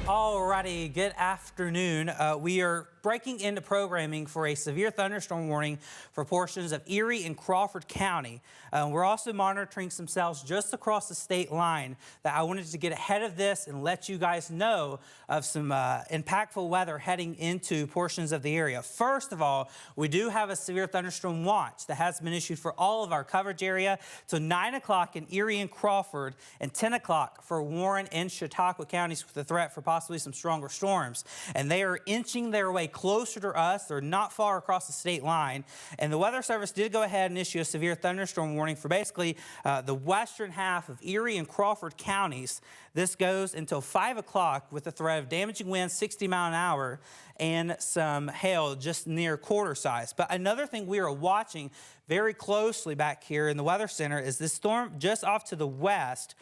Alrighty, good afternoon. We are breaking into programming for a severe thunderstorm warning for portions of Erie and Crawford County. We're also monitoring some cells just across the state line that I wanted to get ahead of this and let you guys know of some impactful weather heading into portions of the area. First of all, we do have a severe thunderstorm watch that has been issued for all of our coverage area till 9 o'clock in Erie and Crawford and 10 o'clock for Warren and Chautauqua counties with the threat for possibly some stronger storms. And they are inching their way closer to us. They're not far across the state line. And the Weather Service did go ahead and issue a severe thunderstorm warning for basically the western half of Erie and Crawford counties. This goes until 5 o'clock with the threat of damaging winds 60 miles an hour and some hail just near quarter size. But another thing we are watching very closely back here in the Weather Center is this storm just off to the west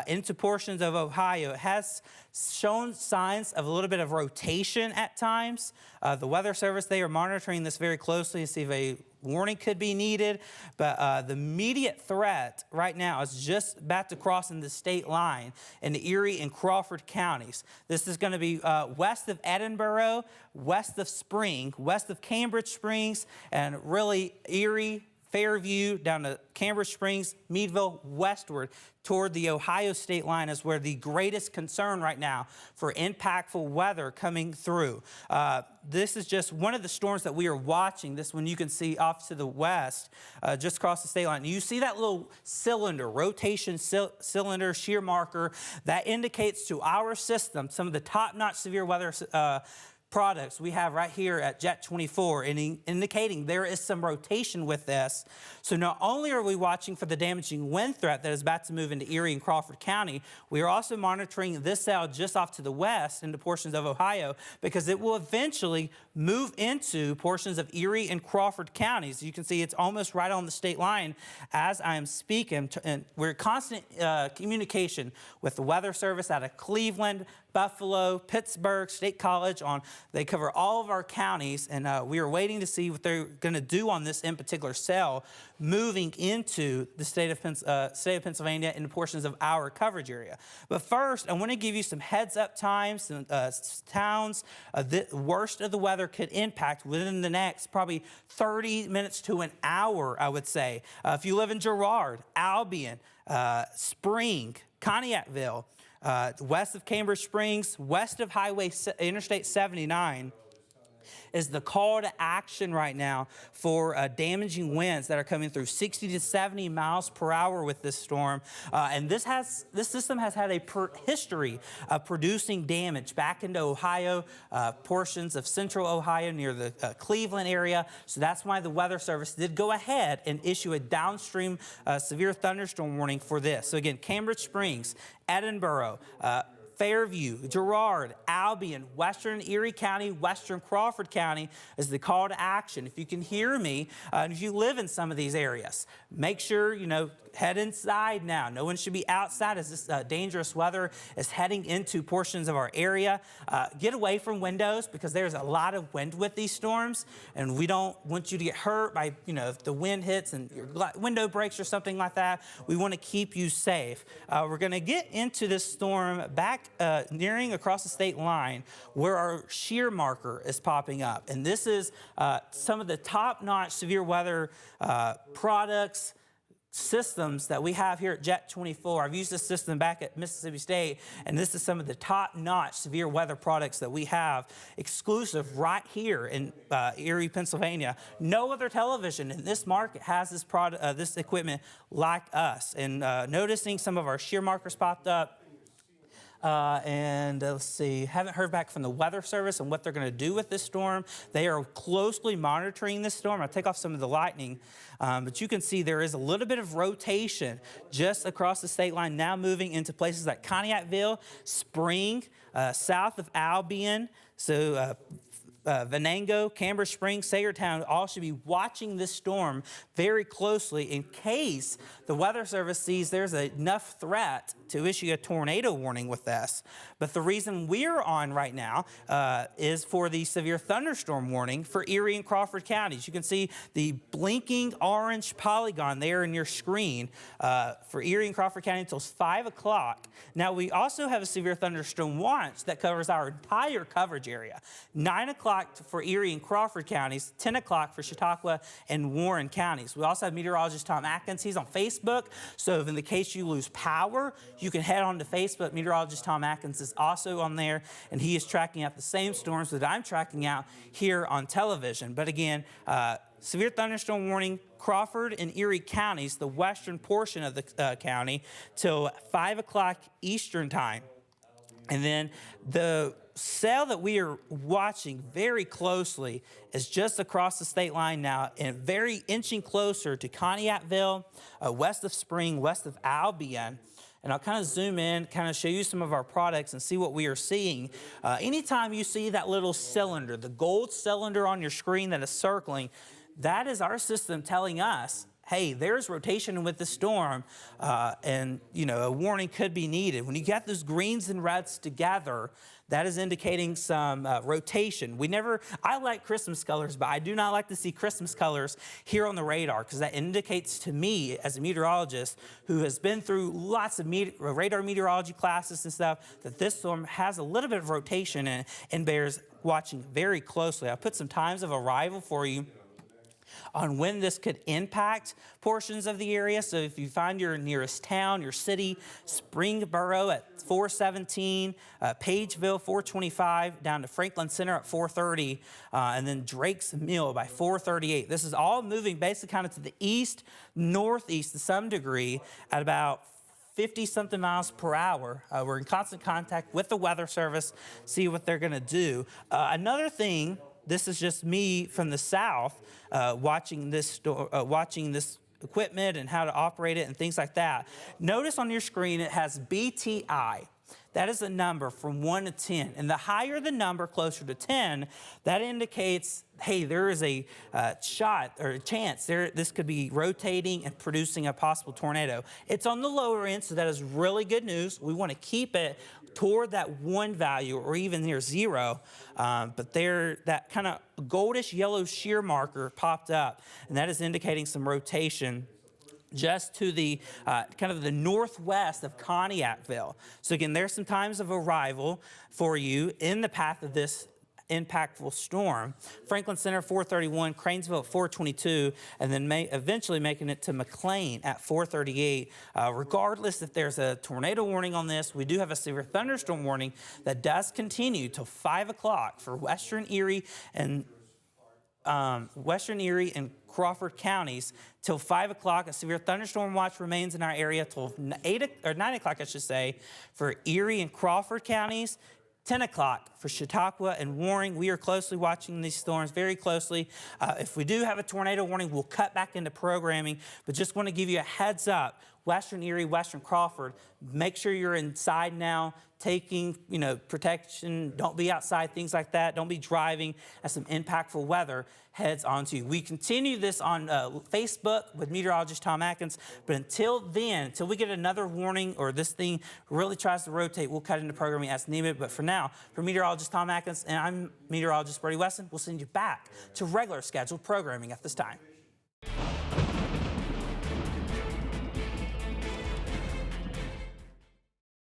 into portions of Ohio. It has shown signs of a little bit of rotation at times. The Weather Service, they are monitoring this very closely to see if a warning could be needed, but the immediate threat right now is just about to cross in the state line in the Erie and Crawford counties. This is going to be west of Edinburgh, west of Spring, west of Cambridge Springs, and really Erie, Fairview, down to Cambridge Springs, Meadville, westward toward the Ohio state line is where the greatest concern right now for impactful weather coming through. This is just one of the storms that we are watching. This one you can see off to the west, just across the state line. You see that little cylinder, rotation cylinder, shear marker, that indicates to our system some of the top-notch severe weather products we have right here at Jet 24, indicating there is some rotation with this. So not only are we watching for the damaging wind threat that is about to move into Erie and Crawford County, we are also monitoring this cell just off to the west into portions of Ohio because it will eventually move into portions of Erie and Crawford counties. You can see it's almost right on the state line as I am speaking, and we're in constant communication with the Weather Service out of Cleveland, Buffalo, Pittsburgh, State College. They cover all of our counties, and we are waiting to see what they're going to do on this in particular cell moving into the state of Pennsylvania into portions of our coverage area. But first, I want to give you some heads-up times, some towns the worst of the weather could impact within the next probably 30 minutes to an hour, I would say. If you live in Girard, Albion, Spring, Conneautville, west of Cambridge Springs, west of Interstate 79, is the call to action right now for damaging winds that are coming through 60 to 70 miles per hour with this storm. And this system has had a history of producing damage back into Ohio, portions of central Ohio near the Cleveland area. So that's why the Weather Service did go ahead and issue a downstream severe thunderstorm warning for this. So again, Cambridge Springs, Edinburgh, Fairview, Girard, Albion, Western Erie County, Western Crawford County is the call to action. If you can hear me, and if you live in some of these areas, make sure, head inside now. No one should be outside as this dangerous weather is heading into portions of our area. Get away from windows because there's a lot of wind with these storms, and we don't want you to get hurt by, if the wind hits and your window breaks or something like that. We want to keep you safe. We're going to get into this storm back nearing across the state line where our shear marker is popping up. And this is some of the top-notch severe weather products, systems that we have here at Jet 24. I've used this system back at Mississippi State, and this is some of the top-notch severe weather products that we have exclusive right here in Erie, Pennsylvania. No other television in this market has this product, this equipment like us. And noticing some of our shear markers popped up. Let's see, haven't heard back from the Weather Service and what they're going to do with this storm. They are closely monitoring this storm. I'll take off some of the lightning, but you can see there is a little bit of rotation just across the state line, now moving into places like Conneautville, Spring, south of Albion. So Venango, Canberra Springs, Sagertown all should be watching this storm very closely in case the Weather Service sees there's enough threat to issue a tornado warning with this. But the reason we're on right now is for the severe thunderstorm warning for Erie and Crawford counties. You can see the blinking orange polygon there in your screen for Erie and Crawford County until 5 o'clock. Now, we also have a severe thunderstorm watch that covers our entire coverage area. 9 o'clock for Erie and Crawford counties, 10 o'clock for Chautauqua and Warren counties. We also have meteorologist Tom Atkins. He's on Facebook, so if in the case you lose power, you can head on to Facebook. Meteorologist Tom Atkins is also on there, and he is tracking out the same storms that I'm tracking out here on television. But again, severe thunderstorm warning, Crawford and Erie counties, the western portion of the county, till 5 o'clock Eastern time. And then the cell that we are watching very closely is just across the state line now and very inching closer to Conneautville, west of Spring, west of Albion. And I'll kind of zoom in, kind of show you some of our products and see what we are seeing. Anytime you see that little cylinder, the gold cylinder on your screen that is circling, that is our system telling us, hey, there's rotation with the storm, and a warning could be needed. When you get those greens and reds together, that is indicating some rotation. I like Christmas colors, but I do not like to see Christmas colors here on the radar because that indicates to me as a meteorologist who has been through lots of radar meteorology classes and stuff, that this storm has a little bit of rotation and bears watching very closely. I put some times of arrival for you on when this could impact portions of the area. So if you find your nearest town, your city, Springboro at 4:17, Pageville 4:25, down to Franklin Center at 4:30, and then Drake's Mill by 4:38. This is all moving basically kind of to the east, northeast to some degree at about 50-something miles per hour. We're in constant contact with the Weather Service, see what they're going to do. Another thing, this is just me from the south watching this equipment and how to operate it and things like that. Notice on your screen it has BTI. That is a number from 1 to 10. And the higher the number, closer to 10, that indicates, hey, there is a shot or a chance this could be rotating and producing a possible tornado. It's on the lower end, so that is really good news. We want to keep it toward that 1 value or even near 0. But that kind of goldish yellow shear marker popped up, and that is indicating some rotation just to the kind of the northwest of Conneautville. So again, there's some times of arrival for you in the path of this impactful storm. Franklin Center 4:31, Cranesville at 4:22, and then eventually making it to McLean at 4:38. Regardless if there's a tornado warning on this, we do have a severe thunderstorm warning that does continue till 5 o'clock for Western Erie and Crawford counties till 5 o'clock. A severe thunderstorm watch remains in our area till 9 o'clock, I should say, for Erie and Crawford counties. 10 o'clock for Chautauqua and Warren. We are closely watching these storms, very closely. If we do have a tornado warning, we'll cut back into programming, but just want to give you a heads up. Western Erie, Western Crawford, make sure you're inside now, taking protection. Don't be outside, things like that. Don't be driving as some impactful weather heads onto you. We continue this on Facebook with meteorologist Tom Atkins, but until then, until we get another warning or this thing really tries to rotate, we'll cut into programming as needed. But for now, for meteorologist Tom Atkins, and I'm meteorologist Brodie Wesson, we'll send you back to regular scheduled programming at this time.